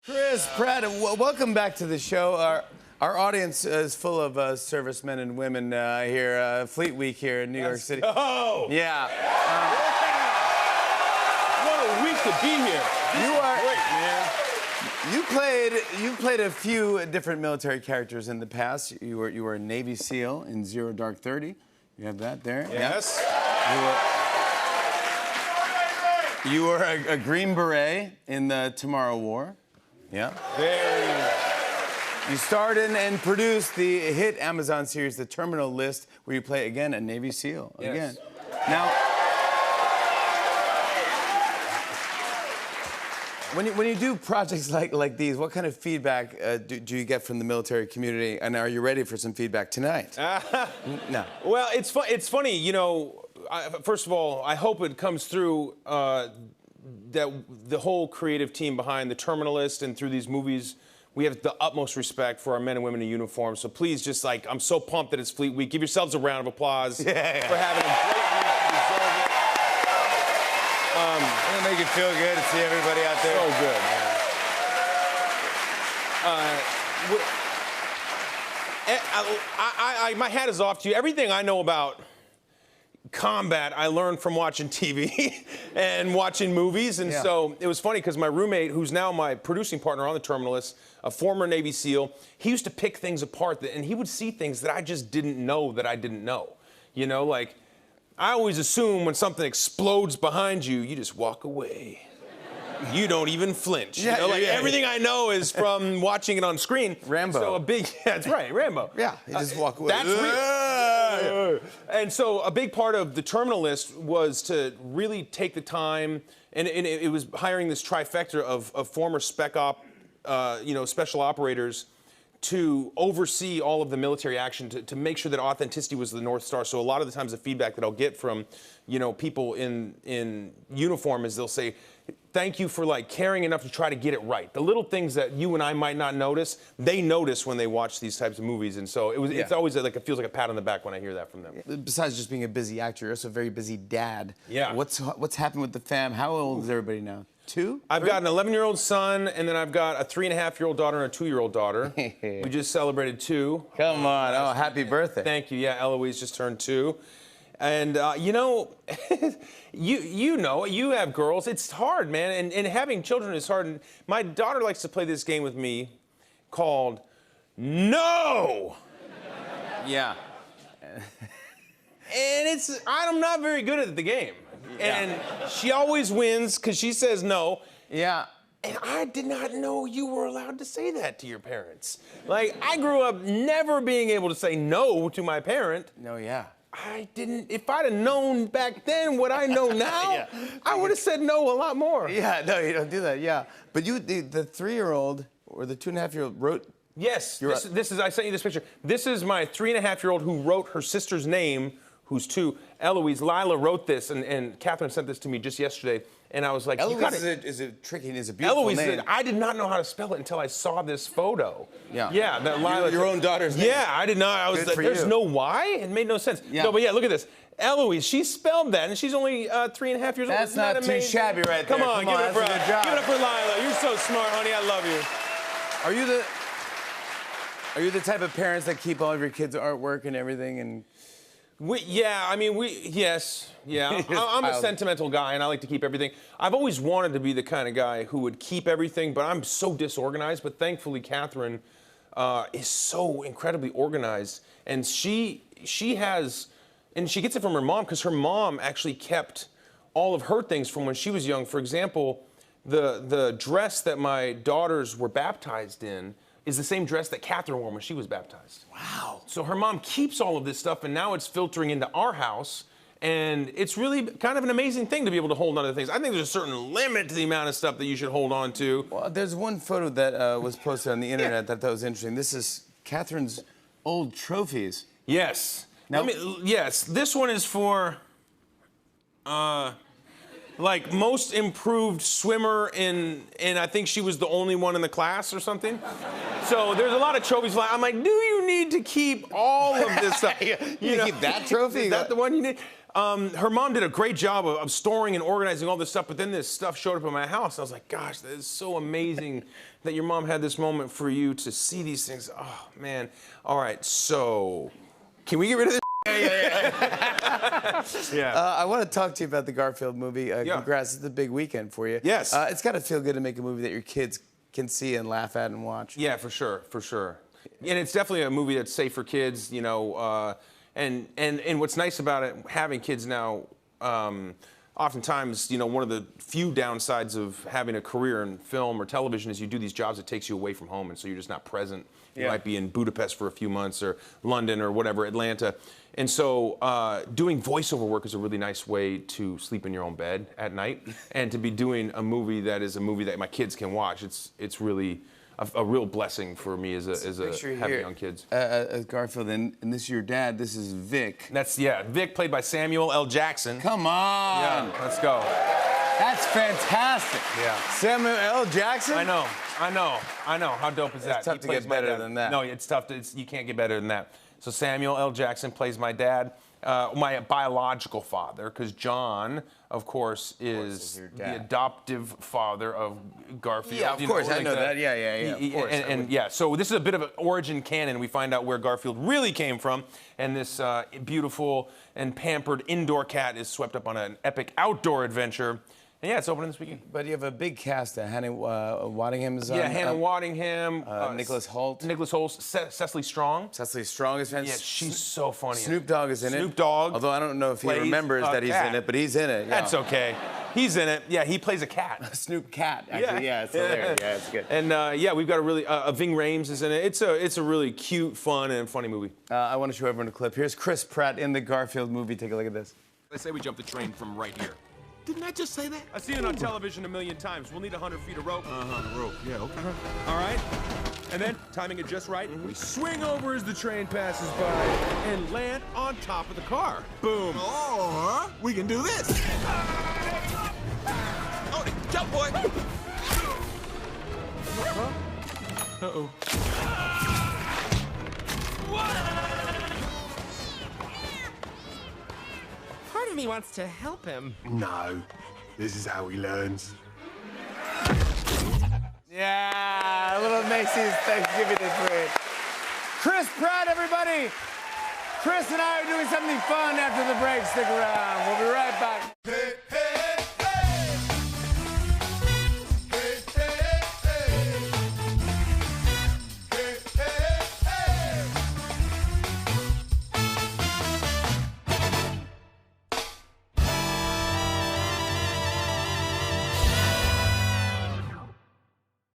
Chris Pratt, welcome back to the show. Our audience is full of servicemen and women here. Fleet Week here in New York City. Oh! Yeah. What a week to be here. You played a few different military characters in the past. You were a Navy SEAL in Zero Dark 30. You have that there. Yes. Yeah. You were a Green Beret in the Tomorrow War. Yeah. You starred in and produced the hit Amazon series, The Terminal List, where you play, again, a Navy SEAL. Yes. Again. Now, when you do projects like these, what kind of feedback do you get from the military community? And are you ready for some feedback tonight? No. Well, it's funny, you know, first of all, I hope it comes through that the whole creative team behind The Terminal List and through these movies, we have the utmost respect for our men and women in uniform. So please, just like, I'm so pumped that it's Fleet Week. Give yourselves a round of applause for having a great week. You deserve it. It'll make you feel good to see everybody out there. So good, man. My hat is off to you. Everything I know about combat I learned from watching TV and watching movies, and so it was funny because my roommate, who's now my producing partner on The Terminal List, a former Navy SEAL, he used to pick things apart and he would see things that I just didn't know that I didn't know. You know, like, I always assume when something explodes behind you, you just walk away. You don't even flinch. You know, everything I know is from watching it on screen. Rambo. So that's right, Rambo. Yeah, you just walk away. That's real. And so a big part of The Terminal List was to really take the time, and it was hiring this trifecta of former spec op, special operators to oversee all of the military action, to make sure that authenticity was the North Star. So a lot of the times the feedback that I'll get from, people in uniform is they'll say, thank you for caring enough to try to get it right. The little things that you and I might not notice, they notice when they watch these types of movies. And so it's always it feels like a pat on the back when I hear that from them. Besides just being a busy actor, you're also a very busy dad. Yeah. What's happened with the fam? How old is everybody now? 2? I've got an 11-year-old son, and then I've got a 3.5-year-old daughter and a 2-year-old daughter. We just celebrated 2. Come on. Oh, happy birthday. Thank you. Yeah, Eloise just turned 2. And, you have girls. It's hard, man. And having children is hard. And my daughter likes to play this game with me called No! Yeah. And I'm not very good at the game. And she always wins because she says no. Yeah. And I did not know you were allowed to say that to your parents. I grew up never being able to say no to my parent. No, yeah. I didn't. If I'd have known back then what I know now, I would have said no a lot more. Yeah, no, you don't do that. Yeah, but the 3-year-old or the 2.5-year-old wrote. Yes, this is. I sent you this picture. This is my 3.5-year-old who wrote her sister's name, who's 2. Eloise, Lila wrote this, and Catherine sent this to me just yesterday. And I was like, Eloise is a tricky and is a beautiful Eloise name. I did not know how to spell it until I saw this photo. Yeah. Yeah, that Lila. Your own daughter's name. Yeah, I did not. I was like, there's no Y? It made no sense. Yeah. No, but yeah, look at this. Eloise, she spelled that, and she's only 3.5 years old. That's not too shabby right there. Come on, give it up for good job. Give it up for Lila. You're so smart, honey. I love you. Are you the type of parents that keep all of your kids' artwork and everything and? Yes. Yeah. I'm a sentimental guy, and I like to keep everything. I've always wanted to be the kind of guy who would keep everything, but I'm so disorganized. But thankfully, Catherine is so incredibly organized, and she gets it from her mom, because her mom actually kept all of her things from when she was young. For example, the dress that my daughters were baptized in is the same dress that Catherine wore when she was baptized. Wow. So her mom keeps all of this stuff, and now it's filtering into our house, and it's really kind of an amazing thing to be able to hold on to things. I think there's a certain limit to the amount of stuff that you should hold on to. Well, there's one photo that was posted on the internet that was interesting. This is Catherine's old trophies. Yes. Yes, this one is for, like most improved swimmer and I think she was the only one in the class or something. So there's a lot of trophies. I'm like, do you need to keep all of this stuff? you keep that trophy? Is that the one you need? Her mom did a great job of storing and organizing all this stuff, but then this stuff showed up in my house. I was like, gosh, that is so amazing that your mom had this moment for you to see these things. Oh, man. All right, so can we get rid of this? Yeah. I want to talk to you about the Garfield movie. Yeah. Congrats, it's a big weekend for you. Yes. It's got to feel good to make a movie that your kids can see and laugh at and watch. Yeah, for sure, for sure. And it's definitely a movie that's safe for kids, you know. And what's nice about it, having kids now, oftentimes, you know, one of the few downsides of having a career in film or television is you do these jobs that takes you away from home, and so you're just not present. You might be in Budapest for a few months or London or whatever, Atlanta. And so doing voiceover work is a really nice way to sleep in your own bed at night and to be doing a movie that is a movie that my kids can watch. It's really a real blessing for me as having young kids. Garfield, and this is your dad. This is Vic. That's, Vic, played by Samuel L. Jackson. Come on. Yeah, let's go. That's fantastic. Yeah. Samuel L. Jackson? I know. How dope is that? It's tough to get better than that. No, it's tough. You can't get better than that. So Samuel L. Jackson plays my dad, my biological father, because John, of course, is the adoptive father of Garfield. Yeah, of course, I know that. Yeah, of course. And yeah, so this is a bit of an origin canon. We find out where Garfield really came from, and this beautiful and pampered indoor cat is swept up on an epic outdoor adventure. And yeah, it's opening this weekend. But you have a big cast. Hannah Waddingham's on. Yeah, Hannah Waddingham. Nicholas Hoult. Nicholas Hoult. Cecily Strong. Cecily Strong is fantastic. Yeah, she's so funny. Snoop Dogg is in it. Snoop Dogg. Although I don't know if he remembers that he's in it, but he's in it. Yeah. That's okay. He's in it. Yeah, he plays a cat. Snoop Cat. Actually. Yeah, it's hilarious. Yeah, it's good. And yeah, we've got a really Ving Rhames is in it. It's a really cute, fun, and funny movie. I want to show everyone a clip. Here's Chris Pratt in the Garfield movie. Take a look at this. They say we jump the train from right here. Didn't I just say that? I've seen it on television a million times. We'll need 100 feet of rope. Rope. Yeah, okay. All right. And then, timing it just right, we swing over as the train passes by and land on top of the car. Boom. Or we can do this. Oh, jump, boy. Uh-oh. Part of me wants to help him. No, this is how he learns. Yeah, a little Macy's Thanksgiving parade. Chris Pratt, everybody. Chris and I are doing something fun after the break. Stick around. We'll be right back.